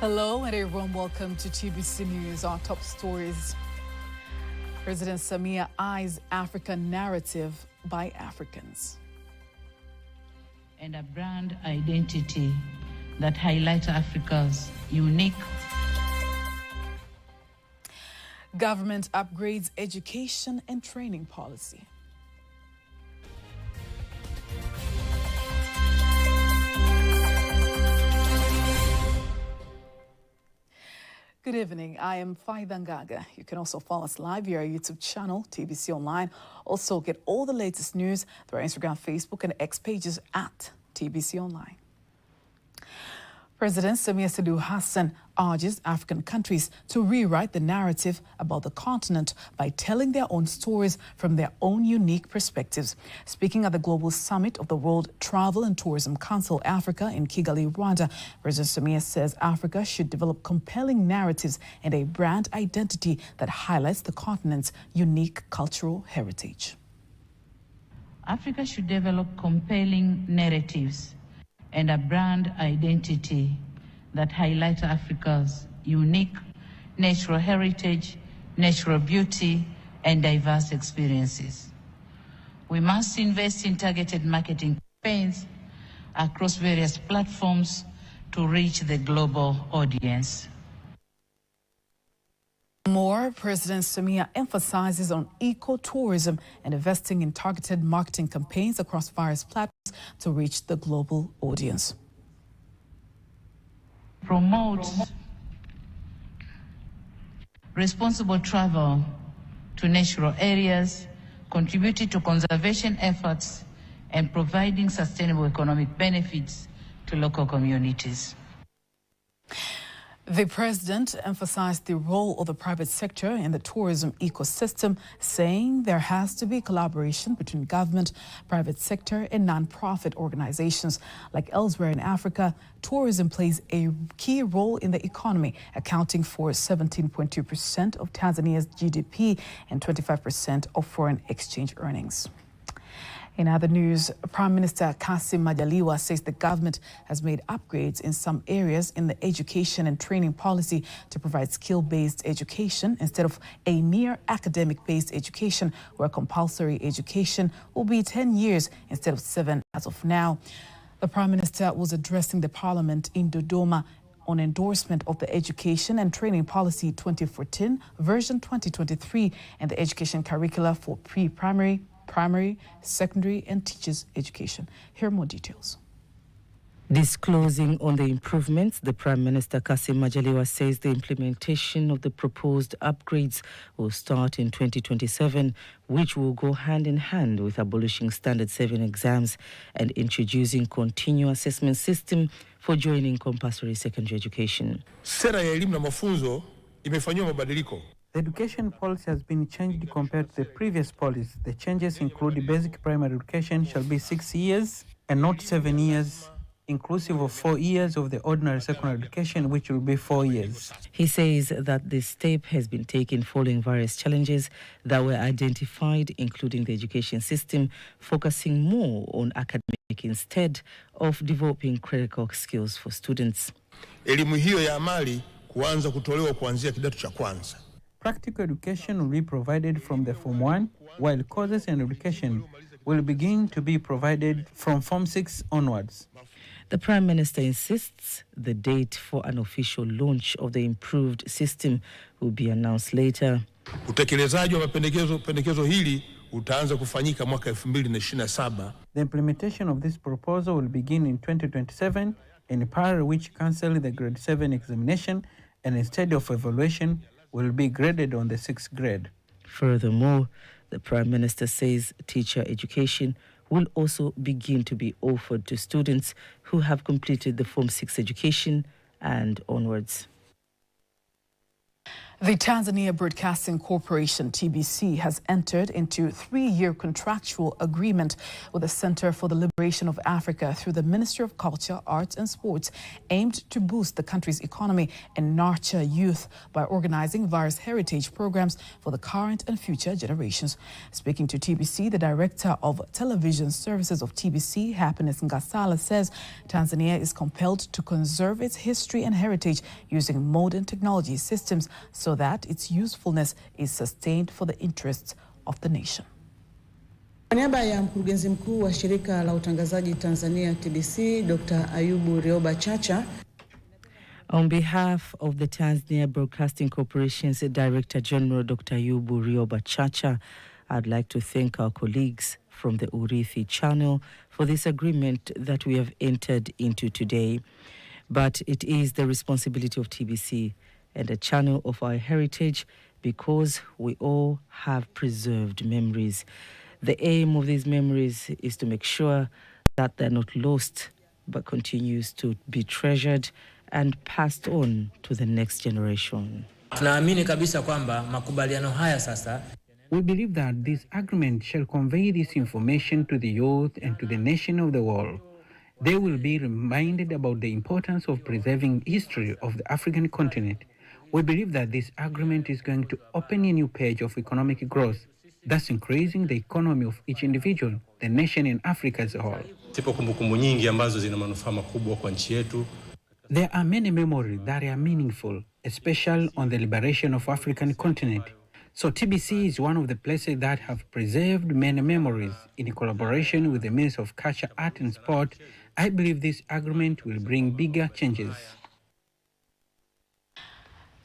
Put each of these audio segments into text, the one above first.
Hello and a warm welcome to TBC News. Our top stories. President Samia eyes Africa narrative by Africans. And a brand identity that highlights Africa's unique. Government upgrades education and training policy. Good evening. I am Faida Ngaga. You can also follow us live via our YouTube channel, TBC Online. Also, get all the latest news through our Instagram, Facebook, and X pages at TBC Online. President Samia Suluhu Hassan urges African countries to rewrite the narrative about the continent by telling their own stories from their own unique perspectives. Speaking at the Global Summit of the World Travel and Tourism Council Africa in Kigali, Rwanda, President Samia says Africa should develop compelling narratives and a brand identity that highlights the continent's unique cultural heritage. Africa should develop compelling narratives and a brand identity that highlights Africa's unique natural heritage, natural beauty, and diverse experiences. We must invest in targeted marketing campaigns across various platforms to reach the global audience. More, President Samia emphasizes on ecotourism and investing in targeted marketing campaigns across various platforms to reach the global audience. Promote responsible travel to natural areas, contributing to conservation efforts, and providing sustainable economic benefits to local communities. The president emphasized the role of the private sector in the tourism ecosystem, saying there has to be collaboration between government, private sector, and non-profit organizations. Like elsewhere in Africa, tourism plays a key role in the economy, accounting for 17.2% of Tanzania's GDP and 25% of foreign exchange earnings. In other news, Prime Minister Kassim Majaliwa says the government has made upgrades in some areas in the education and training policy to provide skill-based education instead of a mere academic-based education where compulsory education will be 10 years instead of 7 as of now. The Prime Minister was addressing the Parliament in Dodoma on endorsement of the Education and Training Policy 2014, version 2023, and the education curricula for pre-primary, primary, secondary, and teachers' education. Here are more details. Disclosing on the improvements, the Prime Minister Kassim Majaliwa says the implementation of the proposed upgrades will start in 2027, which will go hand in hand with abolishing Standard 7 exams and introducing continuous assessment system for joining compulsory secondary education. Sera ya elimu na mafunzo imefanyiwa mabadiliko. The education policy has been changed compared to the previous policy. The changes include basic primary education shall be 6 years and not 7 years, inclusive of 4 years of the ordinary secondary education, which will be 4 years. He says that this step has been taken following various challenges that were identified, including the education system focusing more on academic instead of developing critical skills for students. Elimu hiyo ya amali kuanza kutolewa kuanzia kidato cha kwanza. Practical education will be provided from the Form 1, while courses and education will begin to be provided from Form 6 onwards. The Prime Minister insists the date for an official launch of the improved system will be announced later. Utekelezaji wa pendekezo hili utaanza kufanyika mwaka 2027. The implementation of this proposal will begin in 2027 in parallel which cancel the grade 7 examination and instead of evaluation will be graded on the 6th grade. Furthermore, the Prime Minister says teacher education will also begin to be offered to students who have completed the Form 6 education and onwards. The Tanzania Broadcasting Corporation, TBC, has entered into a 3-year contractual agreement with the Center for the Liberation of Africa through the Ministry of Culture, Arts and Sports, aimed to boost the country's economy and nurture youth by organizing various heritage programs for the current and future generations. Speaking to TBC, the Director of Television Services of TBC, Happiness Ngasala, says Tanzania is compelled to conserve its history and heritage using modern technology systems so that its usefulness is sustained for the interests of the nation. Kwa niaba ya mkurugenzi mkuu wa shirika la utangazaji Tanzania TBC, Dr. Ayubu Rioba Chacha. On behalf of the Tanzania Broadcasting Corporation's Director General, Dr. Ayubu Rioba Chacha, I'd like to thank our colleagues from the Urithi channel for this agreement that we have entered into today. But it is the responsibility of TBC and a channel of our heritage because we all have preserved memories. The aim of these memories is to make sure that they're not lost but continues to be treasured and passed on to the next generation. Tunaamini kabisa kwamba makubaliano haya sasa. We believe that this agreement shall convey this information to the youth and to the nation of the world. They will be reminded about the importance of preserving history of the African continent. We believe that this agreement is going to open a new page of economic growth, thus increasing the economy of each individual, the nation and Africa as a whole. Zipo kumbukumbu nyingi ambazo zina manufaa makubwa kwa nchi yetu. There are many memories that are meaningful, especially on the liberation of African continent. So TBC is one of the places that have preserved many memories. In collaboration with the Ministry of Culture, Art and Sport, I believe this agreement will bring bigger changes.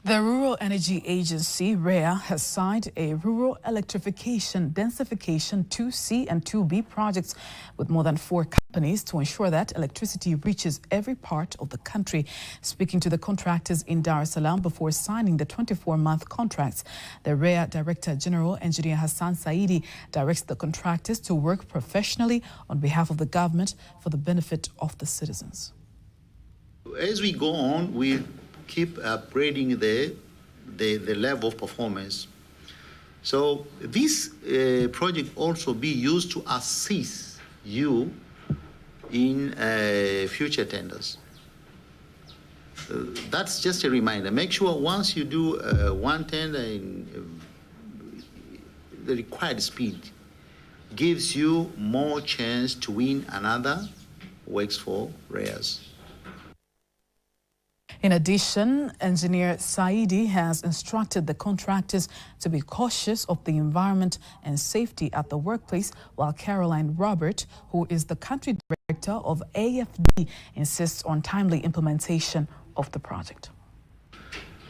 The Rural Energy Agency, REA, has signed a rural electrification densification 2C and 2B projects with more than 4 companies to ensure that electricity reaches every part of the country. Speaking to the contractors in Dar es Salaam before signing the 24-month contracts, the REA Director General, Engineer Hassan Saidi, directs the contractors to work professionally on behalf of the government for the benefit of the citizens. As we go on, we keep upgrading the level of performance. So this project also be used to assist you in future tenders. That's just a reminder. Make sure once you do one tender in the required speed gives you more chance to win another works for REAs. In addition, Engineer Saidi has instructed the contractors to be cautious of the environment and safety at the workplace, while Caroline Robert, who is the country director of AFD, insists on timely implementation of the project.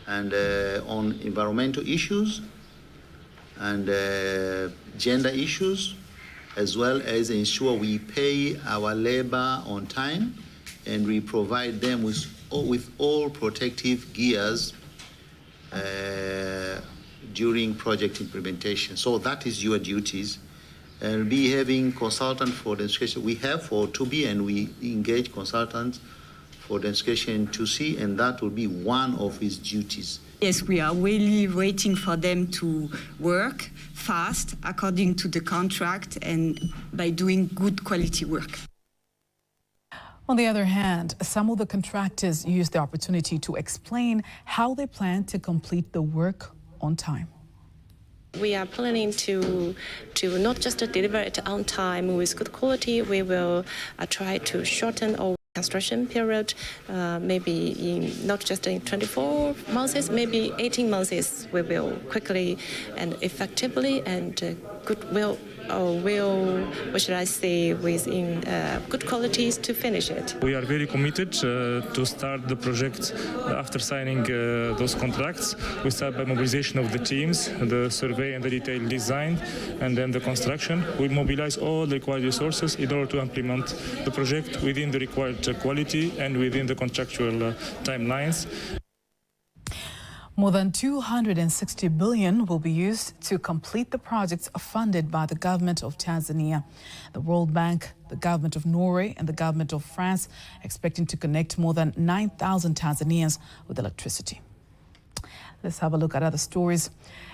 And on environmental issues and gender issues, as well as ensure we pay our labor on time and we provide them with all protective gears during project implementation. So that is your duties. And be having consultant for the education we have for 2B, and we engage consultants for the education 2C, and that will be one of his duties. Yes, we are really waiting for them to work fast according to the contract and by doing good quality work. On the other hand, some of the contractors used the opportunity to explain how they plan to complete the work on time. We are planning to not just deliver it on time with good quality. We will try to shorten our construction period, maybe in not just in 24 months, maybe 18 months. We will quickly and effectively and what should I say, within good qualities to finish it. We are very committed to start the project after signing those contracts. We start by mobilization of the teams, the survey and the detailed design, and then the construction. We mobilize all the required resources in order to implement the project within the required quality and within the contractual timelines. More than 260 billion will be used to complete the projects funded by the government of Tanzania, the World Bank, the government of Norway and the government of France, expecting to connect more than 9,000 Tanzanians with electricity. Let's have a look at other stories.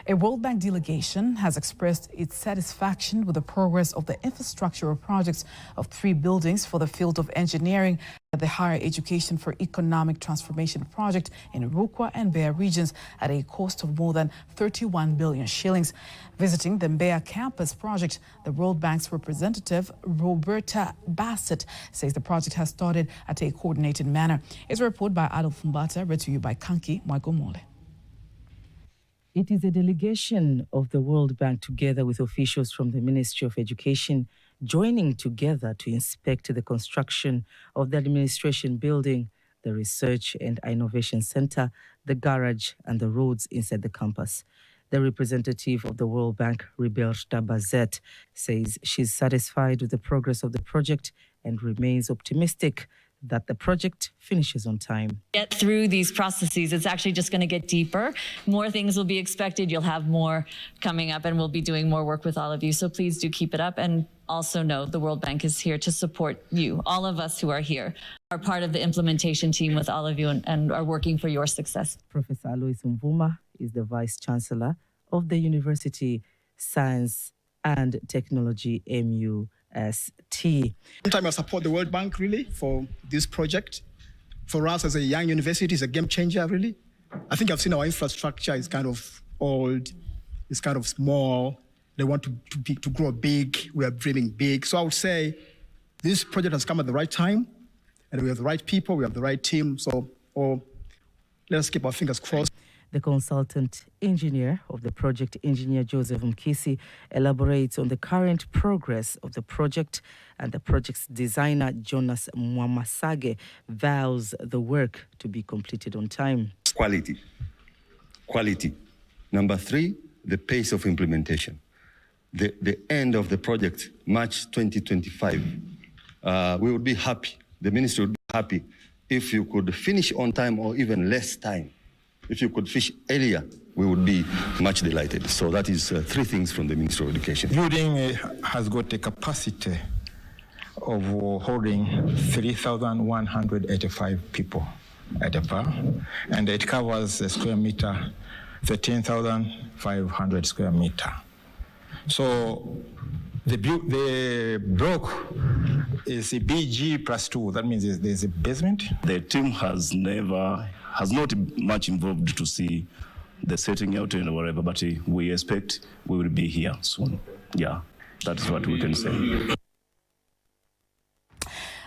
A World Bank delegation has expressed its satisfaction with the progress of the infrastructural projects of 3 buildings for the field of engineering at the Higher Education for Economic Transformation project in Rukwa and Mbeya regions at a cost of more than 31 billion shillings. Visiting the Mbeya campus project, the World Bank's representative, Roberta Bassett, says the project has started at a coordinated manner. It's a report by Adolf Mbata, read to you by Kanki Mwagomole. It is a delegation of the World Bank together with officials from the Ministry of Education joining together to inspect the construction of the administration building, the Research and Innovation Center, the garage and the roads inside the campus. The representative of the World Bank, Roberta Bassett, says she's satisfied with the progress of the project and remains optimistic that the project finishes on time. Get through these processes, it's actually just going to get deeper. More things will be expected. You'll have more coming up, and we'll be doing more work with all of you. So please do keep it up. And also know the World Bank is here to support you. All of us who are here are part of the implementation team with all of you and are working for your success. Professor Alois Mvuma is the Vice Chancellor of the University Science and Technology MUST. Sometimes I support the World Bank really for this project. For us as a young university, it's a game changer really. I think I've seen our infrastructure is kind of old, it's kind of small. They want to grow big, we are dreaming big. So I would say this project has come at the right time and we have the right people, we have the right team. So let's keep our fingers crossed. The consultant engineer of the project, Engineer Joseph Mkisi, elaborates on the current progress of the project, and the project's designer, Jonas Mwamasage, vows the work to be completed on time. Quality. Number 3, the pace of implementation. The end of the project, March 2025, we would be happy, the ministry would be happy if you could finish on time or even less time. If you could finish earlier, we would be much delighted. So that is 3 things from the Ministry of Education. Building has got a capacity of holding 3,185 people at a bar, and it covers a square meter, 13,500 square meter. So the block is a BG +2. That means there's a basement. The team has not much involved to see the setting out and whatever, but we expect we will be here soon. Yeah, that's what we can say.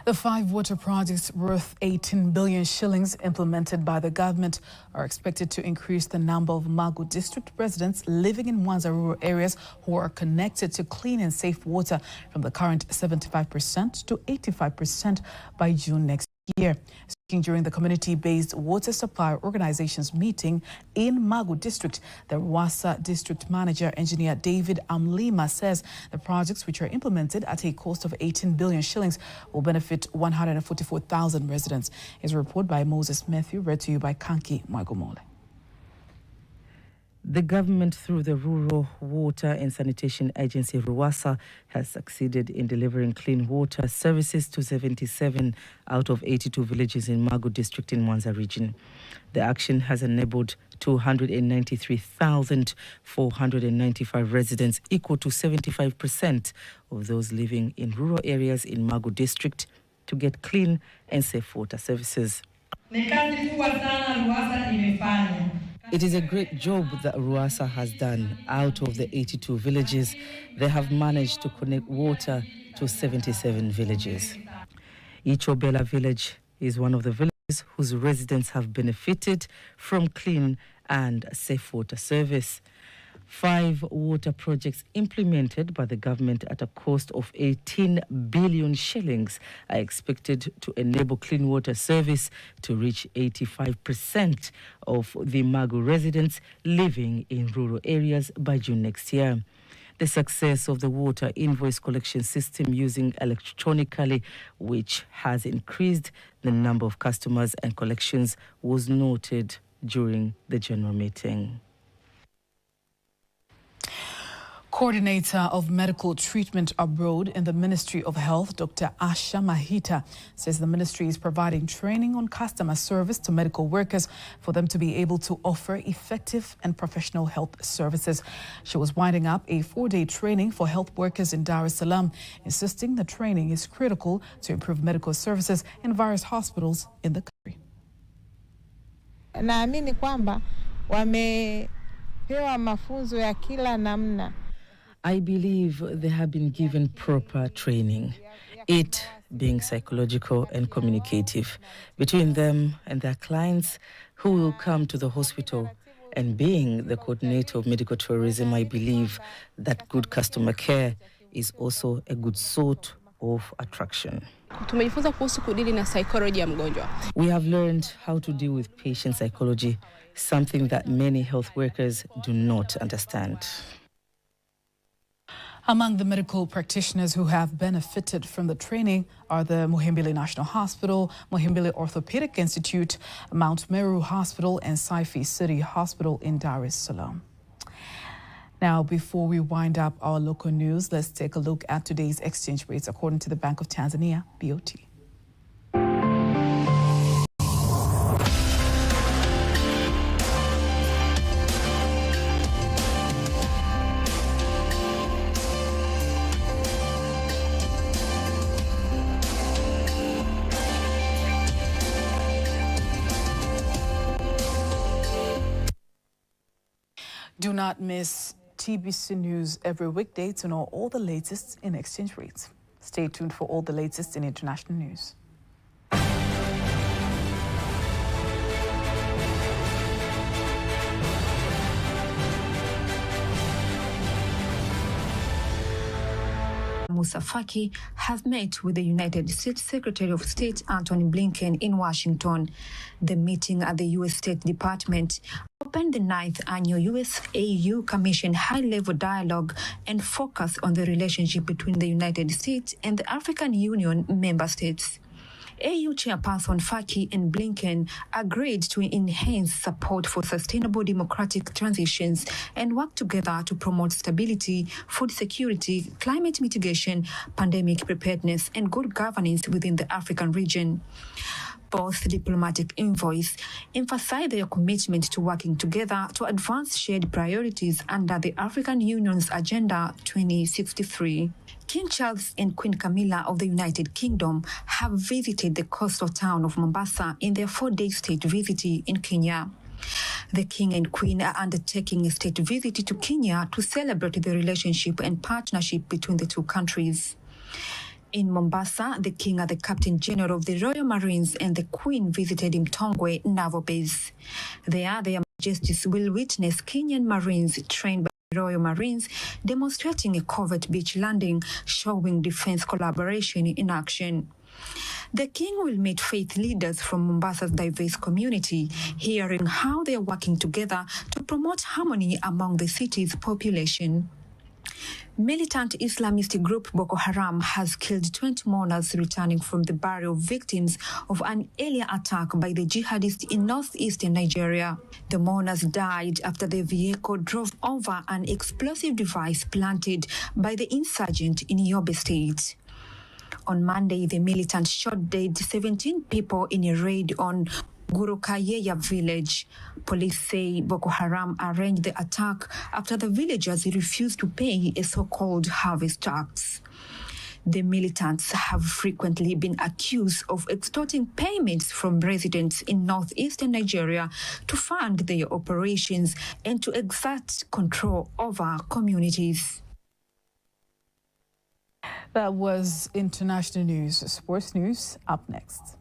The 5 water projects worth 18 billion shillings implemented by the government are expected to increase the number of Magu district residents living in Mwanza rural areas who are connected to clean and safe water from the current 75% to 85% by June next year. Speaking during the community-based water supply organizations meeting in Magu district, the Ruwasa district manager, engineer David Amlima, says the projects, which are implemented at a cost of 18 billion shillings, will benefit 144,000 residents. Is a report by Moses Matthew, read to you by Kanki Mwagomole. The government, through the Rural Water and Sanitation Agency, Ruwasa, has succeeded in delivering clean water services to 77 out of 82 villages in Magu district in Mwanza region. The action has enabled 293,495 residents, equal to 75% of those living in rural areas in Magu district, to get clean and safe water services. It is a great job that Ruwasa has done. Out of the 82 villages, they have managed to connect water to 77 villages. Ichobela village is one of the villages whose residents have benefited from clean and safe water service. 5 water projects implemented by the government at a cost of 18 billion shillings are expected to enable clean water service to reach 85% of the Magu residents living in rural areas by June next year. The success of the water invoice collection system using electronically, which has increased the number of customers and collections, was noted during the general meeting. Coordinator of Medical Treatment Abroad in the Ministry of Health, Dr. Asha Mahita, says the ministry is providing training on customer service to medical workers for them to be able to offer effective and professional health services. She was winding up a 4-day training for health workers in Dar es Salaam, insisting the training is critical to improve medical services in various hospitals in the country. Naamini kwamba wamepewa mafunzo ya kila namna. I believe they have been given proper training, it being psychological and communicative, between them and their clients who will come to the hospital. And being the coordinator of medical tourism, I believe that good customer care is also a good sort of attraction. Tumejifunza kuhusu kudili na psychology ya mgonjwa. We have learned how to deal with patient psychology, something that many health workers do not understand. Among the medical practitioners who have benefited from the training are the Muhimbili National Hospital, Muhimbili Orthopedic Institute, Mount Meru Hospital, and Saifi City Hospital in Dar es Salaam. Now, before we wind up our local news, let's take a look at today's exchange rates according to the Bank of Tanzania, BOT. Do not miss TBC News every weekday to know all the latest in exchange rates. Stay tuned for all the latest in international news. Musa Faki have met with the United States Secretary of State Antony Blinken in Washington. The meeting at the U.S. State Department opened the 9th annual U.S.-AU Commission high-level dialogue and focused on the relationship between the United States and the African Union member states. AU Chairperson Faki and Blinken agreed to enhance support for sustainable democratic transitions and work together to promote stability, food security, climate mitigation, pandemic preparedness, and good governance within the African region. Both diplomatic envoys emphasized their commitment to working together to advance shared priorities under the African Union's Agenda 2063. King Charles and Queen Camilla of the United Kingdom have visited the coastal town of Mombasa in their 4-day state visit in Kenya. The King and Queen are undertaking a state visit to Kenya to celebrate the relationship and partnership between the two countries. In Mombasa, the King and the Captain General of the Royal Marines and the Queen visited Mtongwe Naval Base. There, their Majesties will witness Kenyan Marines trained by Royal Marines demonstrating a covert beach landing, showing defense collaboration in action. The King will meet faith leaders from Mombasa's diverse community, hearing how they are working together to promote harmony among the city's population. Militant Islamist group Boko Haram has killed 20 mourners returning from the burial of victims of an earlier attack by the jihadists in northeastern Nigeria. The mourners died after their vehicle drove over an explosive device planted by the insurgent in Yobe State. On Monday, the militants shot dead 17 people in a raid on Gurukayeya village. Police say Boko Haram arranged the attack after the villagers refused to pay a so-called harvest tax. The militants have frequently been accused of extorting payments from residents in northeastern Nigeria to fund their operations and to exert control over communities. That was international news. Sports news up next.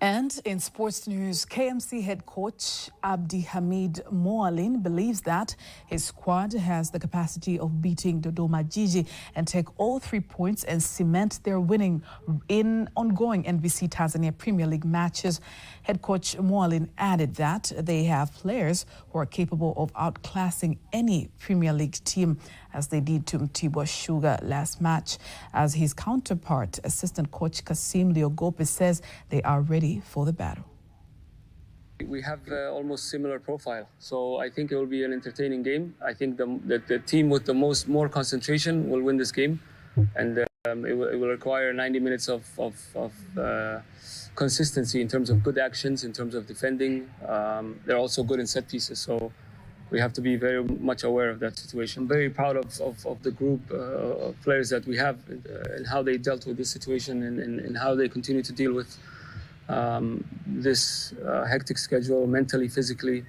And in sports news, KMC head coach Abdi Hamid Moalin believes that his squad has the capacity of beating Dodoma Jiji and take all 3 points and cement their winning in ongoing NBC Tanzania Premier League matches. Head coach Moalin added that they have players who are capable of outclassing any Premier League team. as they did to Mtibwa Sugar last match. As his counterpart, assistant coach Kasim Leogope says they are ready for the battle. We have almost similar profile, so I think it will be an entertaining game. I think the team with the more concentration will win this game, and it will require 90 minutes of consistency in terms of good actions, in terms of defending. They're also good in set pieces, so we have to be very much aware of that situation. I'm very proud of the group of players that we have and how they dealt with this situation and how they continue to deal with this hectic schedule, mentally, physically.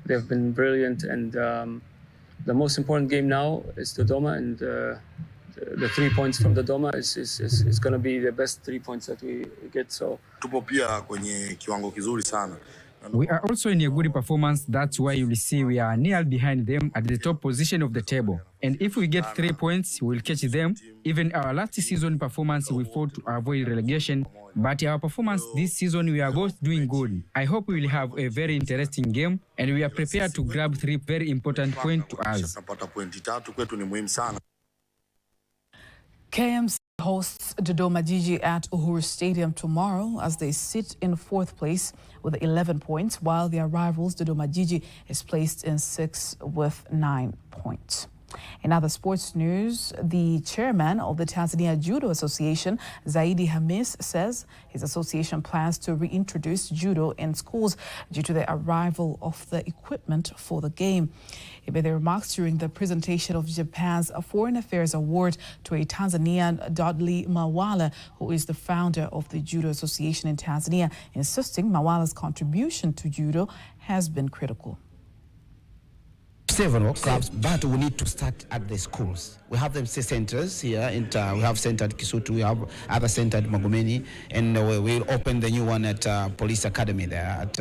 They've been brilliant, and the most important game now is the Doma, and the 3 points from the Doma is going to be the best 3 points that we get. So we are also in a good performance. That's why you will see we are near behind them at the top position of the table. And if we get 3 points, we'll catch them. Even our last season performance, we fought to avoid relegation. But our performance this season, we are both doing good. I hope we will have a very interesting game, and we are prepared to grab 3 very important points to us. KMC hosts Dodoma Jiji at Uhuru Stadium tomorrow as they sit in 4th place with 11 points, while their rivals Dodoma Jiji is placed in 6th with 9 points. In other sports news, the chairman of the Tanzania Judo Association, Zaidi Hamis, says his association plans to reintroduce judo in schools due to the arrival of the equipment for the game. He made the remarks during the presentation of Japan's Foreign Affairs Award to a Tanzanian, Dudley Mawala, who is the founder of the Judo Association in Tanzania, insisting Mawala's contribution to judo has been critical. Several clubs, but we need to start at the schools. We have them centers here. We have center at Kisutu, we have other center at Magomeni, and we'll open the new one at Police Academy there at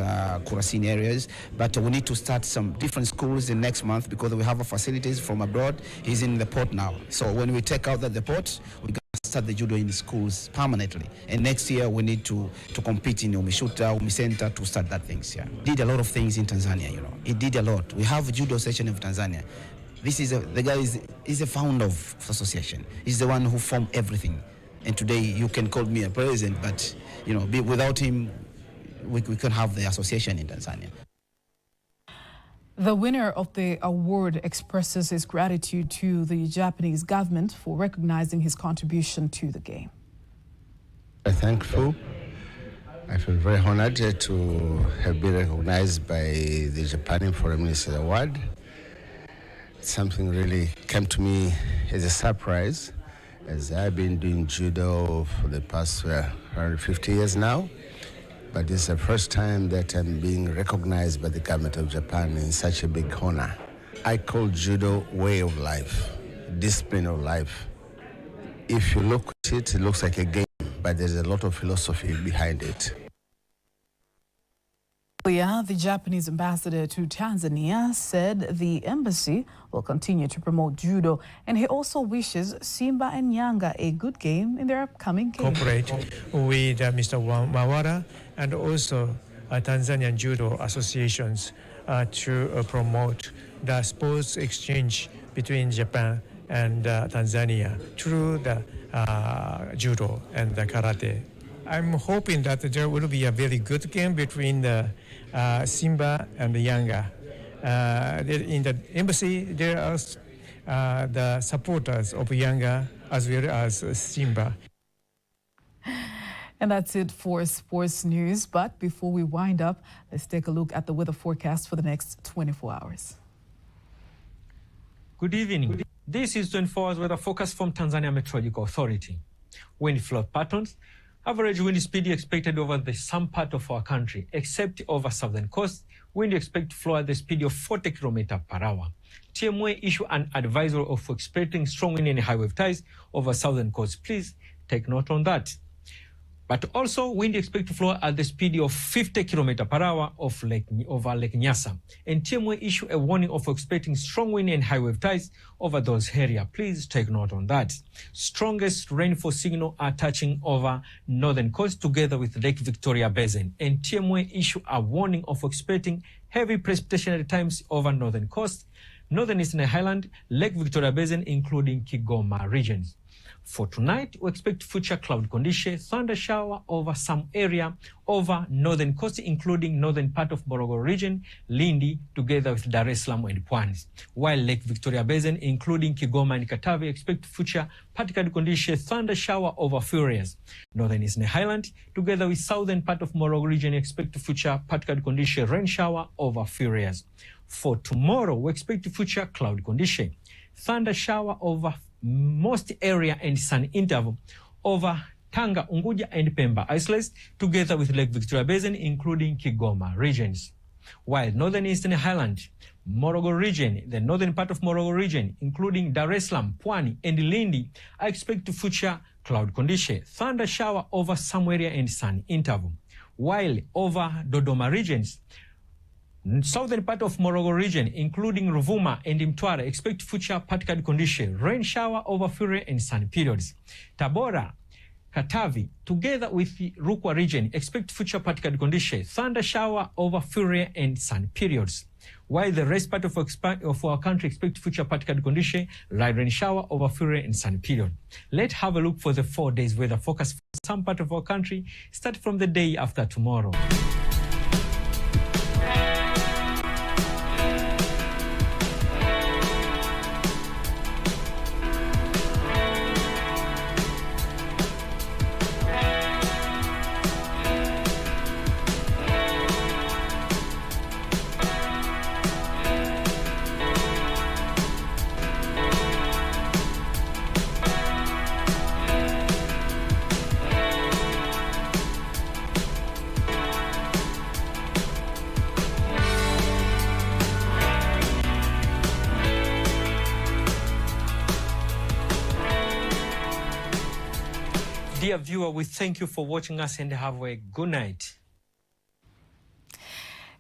Kurasini areas. But we need to start some different schools in next month because we have facilities from abroad. He's in the port now. So when we take out the port, we can start the judo in the schools permanently. And next year we need to compete in Umishuta, Umisenta to start that things. Yeah, did a lot of things in Tanzania. You know, it did a lot. We have a judo section of Tanzania. This is the guy is a founder of association. He's the one who formed everything. And today you can call me a president, but you know, without him, we can't have the association in Tanzania. The winner of the award expresses his gratitude to the Japanese government for recognizing his contribution to the game. I'm thankful. I feel very honored to have been recognized by the Japan Foreign Minister Award. Something really came to me as a surprise, as I've been doing judo for the past around 50 years now. But this is the first time that I'm being recognized by the government of Japan in such a big honor. I call judo way of life, discipline of life. If you look at it, it looks like a game, but there's a lot of philosophy behind it. The Japanese ambassador to Tanzania said the embassy will continue to promote judo, and he also wishes Simba and Yanga a good game in their upcoming game. Cooperate with Mr. Mawara and also Tanzanian Judo associations to promote the sports exchange between Japan and Tanzania through the judo and the karate. I'm hoping that there will be a very good game between the Simba and the Yanga. In the embassy, there are the supporters of Yanga as well as Simba. And that's it for sports news. But before we wind up, let's take a look at the weather forecast for the next 24 hours. Good evening. This is 24 hours weather forecast from Tanzania Meteorological Authority. Wind flow patterns. Average wind speed expected over the some part of our country, except over southern coast. Wind expected to flow at the speed of 40 km per hour. TMA issue an advisory of expecting strong wind and high wave tides over southern coast. Please take note on that. But also, wind expected to flow at the speed of 50 km per hour over Lake Nyasa. And TMA issue a warning of expecting strong wind and high wave tides over those areas. Please take note on that. Strongest rainfall signal are touching over northern coast together with Lake Victoria Basin. And TMA issue a warning of expecting heavy precipitation at times over northern coast, Northern Eastern Highland, Lake Victoria Basin, including Kigoma regions. For tonight, we expect future cloud condition, thunder shower over some area over northern coast, including northern part of Morogoro region, Lindi, together with Dar es Salaam and Pwani. While Lake Victoria Basin, including Kigoma and Katavi, expect future particular condition, thunder shower over few areas. Northern Eastern Highland, together with southern part of Morogoro region, expect future particular condition, rain shower over few areas. For tomorrow, we expect future cloud condition, thunder shower over most area and sun interval over Tanga, Unguja and Pemba isolates, together with Lake Victoria Basin, including Kigoma regions. While Northern Eastern Highland, Morogoro region, the northern part of Morogoro region, including Dar es Salaam, Pwani and Lindi, I expect future cloud condition, thunder shower over some area and sun interval. While over Dodoma regions, southern part of Morogoro region, including Ruvuma and Mtwara, expect future particular condition, rain shower over Fury and sun periods. Tabora, Katavi, together with the Rukwa region, expect future particular condition, thunder shower over Fury and sun periods. While the rest part of our country expect future particular condition, light rain shower over Fury and sun period. Let's have a look for the 4 days weather forecast for some part of our country, start from the day after tomorrow. Dear viewer, we thank you for watching us and have a good night.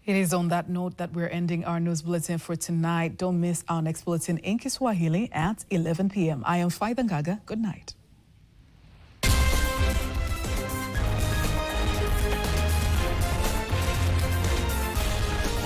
It is on that note that we're ending our news bulletin for tonight. Don't miss our next bulletin in Kiswahili at 11 p.m. I am Faida Ngaga. Good night.